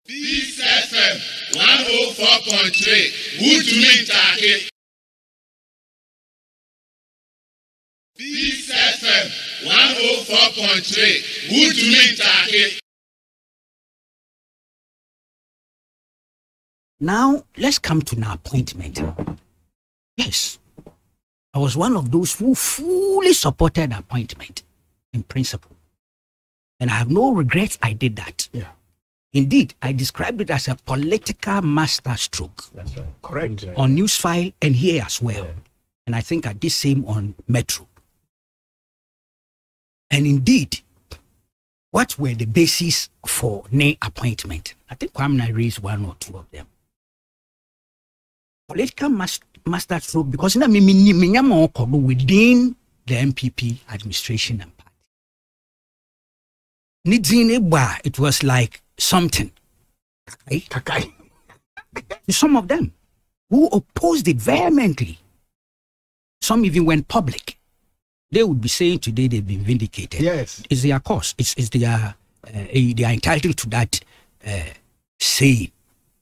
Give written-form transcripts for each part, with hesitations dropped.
Peace FM 104.3. Woodman Take. Peace FM 104.3. Woodman Take. Now, let's come to an appointment. Yes, I was one of those who fully supported appointment in principle. And I have no regrets I did that. Yeah. Indeed, I described it as a political masterstroke. That's right. Correct. On Newsfile and here as well. Yeah. And I think I did same on Metro. And indeed, what were the basis for Nay appointment? I think Kwame raised one or two of them. Political masterstroke, because within the MPP administration and party. It was like something. Some of them who opposed it vehemently. Some even went public. They would be saying today they've been vindicated. Yes. It's their cause. It's their, they are entitled to that saying.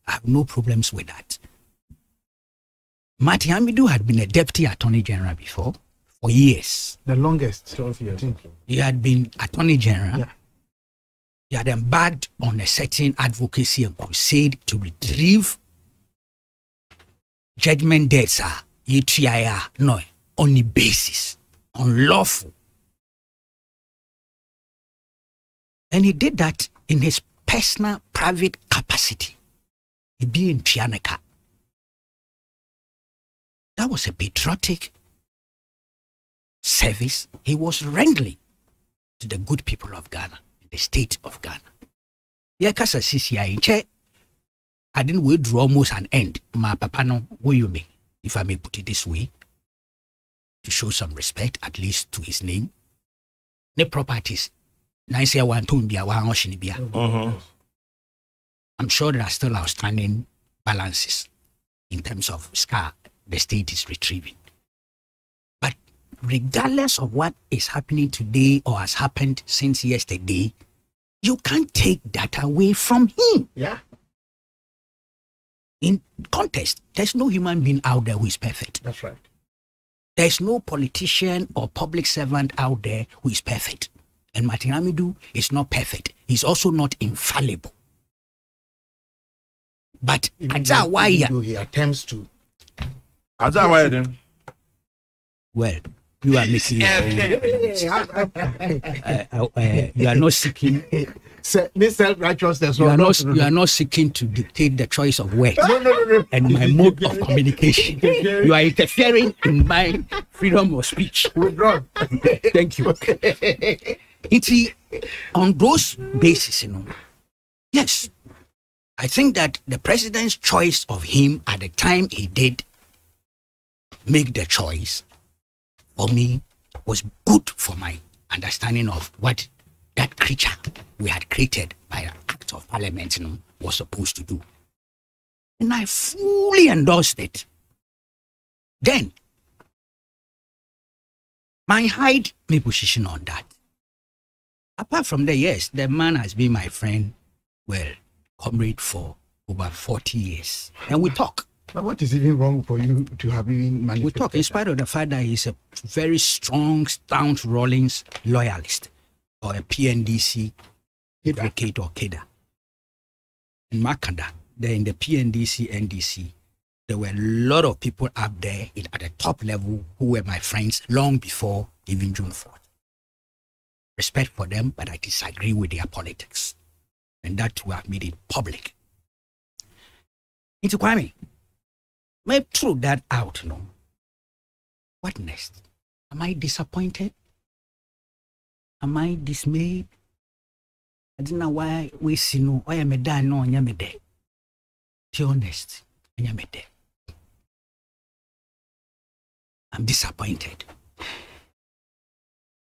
I have no problems with that. Martin Hamidu had been a deputy attorney general before for years. The longest. 12 years. He had been attorney general. Yeah. He had embarked on a certain advocacy and crusade to retrieve judgment dates no, on the basis, unlawful. And he did that in his personal, private capacity. He being Pianaka. That was a patriotic service he was rendering to the good people of Ghana, the state of Ghana. Yakasa CCI, I didn't withdraw almost an end. My papa no, what you mean, if I may put it this way, to show some respect, at least to his name. The properties, I'm sure there are still outstanding balances in terms of scar the state is retrieving. But regardless of what is happening today or has happened since yesterday, you can't take that away from him. Yeah. In contest, there's no human being out there who is perfect. That's right. There's no politician or public servant out there who is perfect. And Martin Hamidu is not perfect. He's also not infallible. But he attempts to. Well, you are missing. You are not seeking. Self-righteousness. You are not seeking to dictate the choice of words and my mode of communication. You are interfering in my freedom of speech. Withdraw. Thank you. It's on those basis, yes, I think that the president's choice of him at the time he did make the choice for me was good for my understanding of what that creature we had created by an act of parliament was supposed to do. And I fully endorsed it. Then, my hide my position on that. Apart from that, yes, the man has been my friend, well, comrade for over 40 years. And we talk. But what is even wrong for you to have even manifested? We talk in spite of the fact that he's a very strong, stout Rawlings loyalist or a PNDC advocate or KEDA. In Makanda, there in the PNDC, NDC, there were a lot of people up there at the top level who were my friends long before even June 4th. Respect for them, but I disagree with their politics. And that we have made it public. Into Kwame. May throw that out, What next? Am I disappointed? Am I dismayed? I don't know why we see why am I done no nyamede. To be honest, nyamede. I'm disappointed.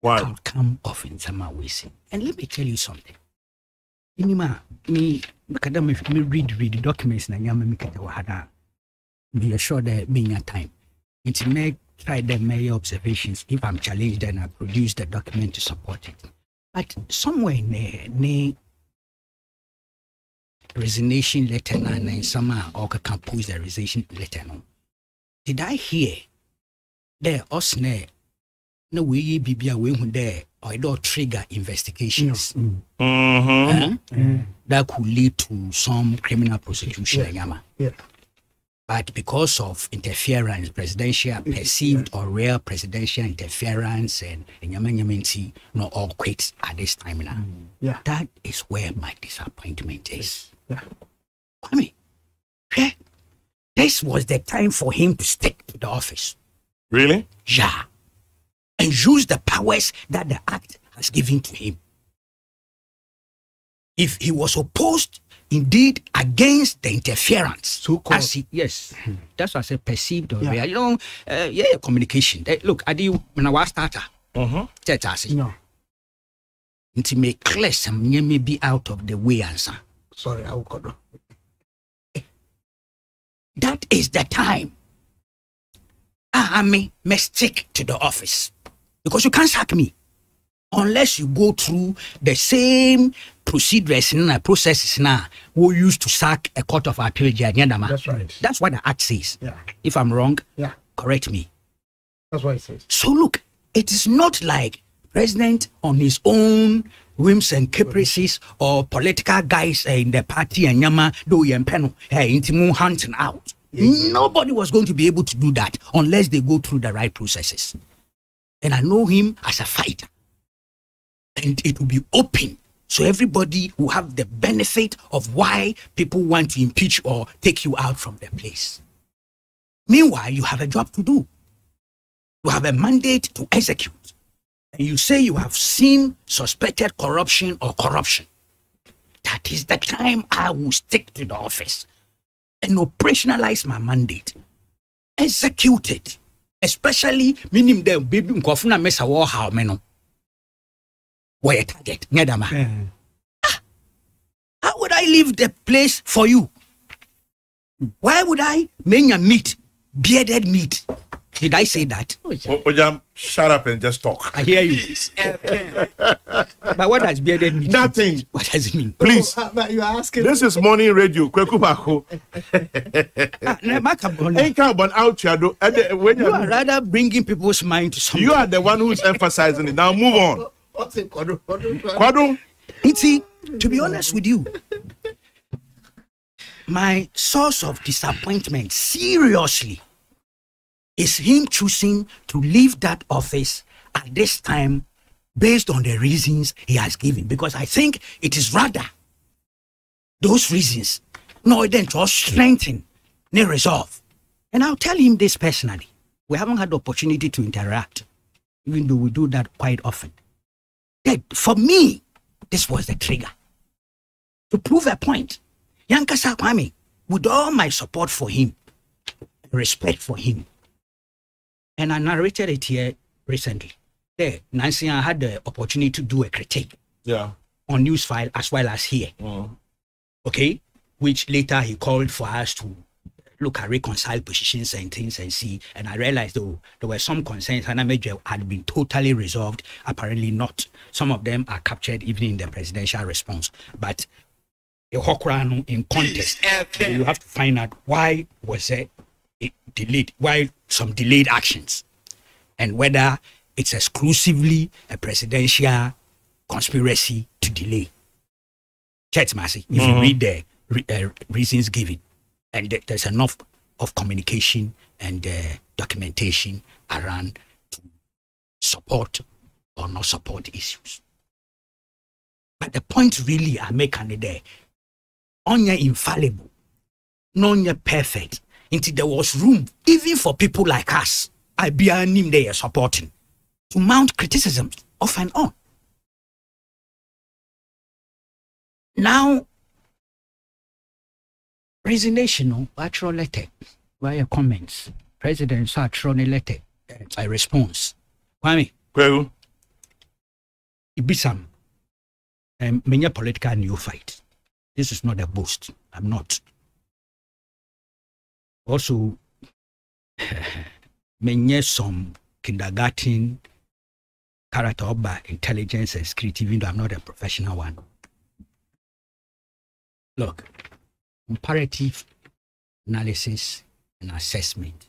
Why? Outcome of Insama Wisi. And let me tell you something. Inima, me read the documents na nyama me kata wahada. Be assured that being a time. It's make try the mayor observations. If I'm challenged, then I produce the document to support it. But somewhere in there, resignation letter and then some or compose the resignation letter. No. Did I hear there osne no we be away there or it don't trigger investigations that could lead to some criminal prosecution? Yeah. But because of interference, presidential, perceived or real presidential interference and no all quit at this time now. Yeah. That is where my disappointment is. Yeah. I mean, yeah, this was the time for him to stick to the office. Really? Yeah. And use the powers that the act has given to him. If he was opposed indeed against the interference. So-called. Yes, that's what I said, perceived or real. Communication. Look, when I was starter, No. to make clear some may be out of the way answer. Sorry, I will go. That is the time I must stick to the office. Because you can't sack me unless you go through the same procedures and processes now we used to sack a court of appeal judge. That's right. That's what the act says. Yeah. If I'm wrong, Yeah. correct me. That's what it says. So look, it is not like president on his own whims and caprices or political guys in the party and yama do yempeno intimu hunting out. Nobody was going to be able to do that unless they go through the right processes. And I know him as a fighter. And it will be open. So everybody will have the benefit of why people want to impeach or take you out from their place. Meanwhile, you have a job to do. You have a mandate to execute. And you say you have seen suspected corruption or corruption. That is the time I will stick to the office and operationalize my mandate. Execute it. Especially meaning the baby nkofuna mesa wo how meno. Where target? How would I leave the place for you? Why would I make a meat, bearded meat? Did I say that? Ojam, shut up and just talk. I hear you. But what does bearded meat? Nothing. What does it mean? Please. But you are asking. This is morning radio. Kweku Baako. Ain't carbon out here. You are rather bringing people's mind to something. You are the one who's emphasizing it. Now move on. What's it, Kwadu? Kwadu. See, to be honest with you, my source of disappointment, seriously, is him choosing to leave that office at this time based on the reasons he has given. Because I think it is rather those reasons, no, then to strengthen the resolve. And I'll tell him this personally. We haven't had the opportunity to interact, even though we do that quite often. That for me, this was the trigger. To prove a point, Yankasa Kwame, with all my support for him, respect for him, and I narrated it here recently. There, Nancy, I had the opportunity to do a critique on News File as well as here. Okay? Which later he called for us to look at reconcile positions and things and see. And I realized though there were some concerns and had been totally resolved. Apparently not. Some of them are captured even in the presidential response. But in context, you have to find out why was it delayed, why some delayed actions, and whether it's exclusively a presidential conspiracy to delay. Chet Massey, if you read the reasons given, and there's enough of communication and documentation around to support or not support issues. But the point really I make on there, onye infallible, non perfect, until there was room even for people like us, I be a name they are supporting, to mount criticism off and on. Now, resignation, actual letter via comments. President Satroni letter, a response. Kwame, Kweku. Ibisam, many political neophyte. This is not a boast. I'm not. Also, many some kindergarten character about intelligence and security, even though I'm not a professional one. Look, comparative analysis and assessment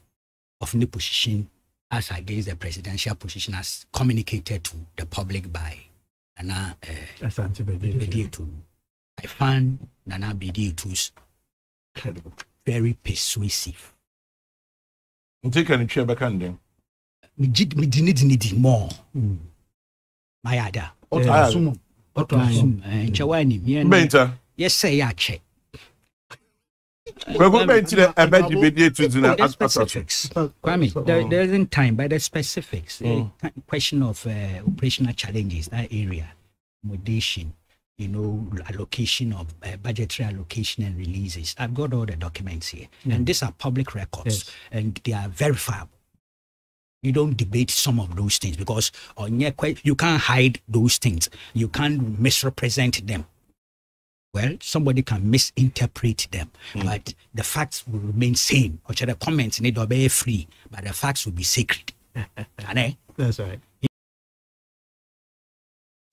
of the position as against the presidential position as communicated to the public by Nana Bediatu. I found Nana Bediatu's very persuasive. You take any chair back and then. Me did more. My other. Benta. Yes, say I check. We're going to the the specifics. Kwame, there isn't time, but the specifics. Question of operational challenges, that area, moderation, allocation of budgetary allocation and releases. I've got all the documents here, and these are public records, and they are verifiable. You don't debate some of those things because you can't hide those things. You can't misrepresent them. Well, somebody can misinterpret them, but the facts will remain same. Or the comments need to be free, but the facts will be sacred. That's right.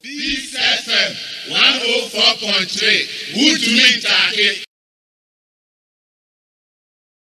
This FM 104.3. Good to meet you.